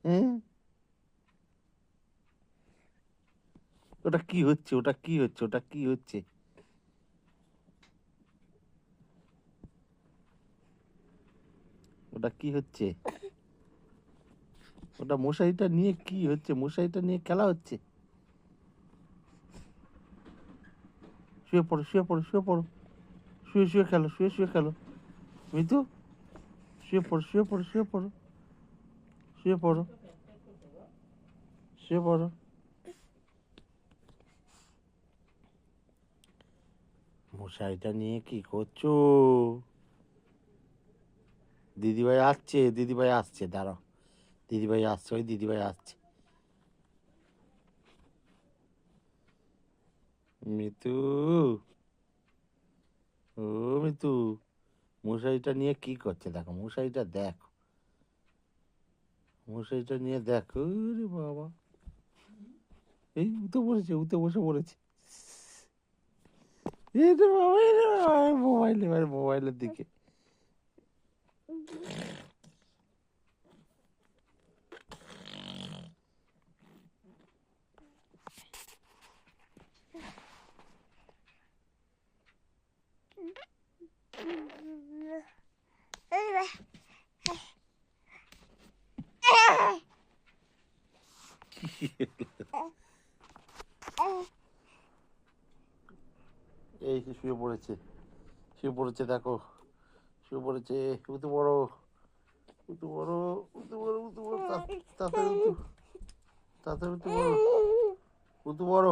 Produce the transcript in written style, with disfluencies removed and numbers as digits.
হ্যাঁ, ওটা কি হচ্ছে? ওটা কি হচ্ছে? ওটা কি হচ্ছে? ওটা কি হচ্ছে? ওটা মশারিটা নিয়ে কি হচ্ছে? মশারিটা নিয়ে খেলা হচ্ছে। শুয়ে পড়ো, শুয়ে পড়ো, শুয়ে পড়ো, শুয়ে শুয়ে খেলো, শুয়ে শুয়ে খেলো। মিতু, শুয়ে পড়ো, শুয়ে পড়ো, শুয়ে পড়ো, শুয়ে পড়ো, শুয়ে পড়ো। মশারিটা নিয়ে কি করছো? দিদিভাই আসছে, দিদিভাই আসছে, দাঁড়াও। দিদিভাই আসছে, ওই দিদিভাই আসছে। মিতু, ও মিতু, মশারিটা নিয়ে কি করছে দেখো, মশারিটা দেখো, মশারিটা নিয়ে দেখো। রে বাবা, এই উঠে পড়েছে, উঠে বসে পড়েছে। এই রে বাবা, এই রে বাবা, মোবাইল এবার মোবাইলের দিকে। এই যে শুয়ে পড়েছে, শুয়ে পড়েছে দেখো, শুয়ে পড়েছে। উঠে বড়, উঠে বড়, উঠে বড়, উঠে বড়, তাড়াতাড়ি উঠে, তাড়াতাড়ি উঠে বড়, উঠে বড়।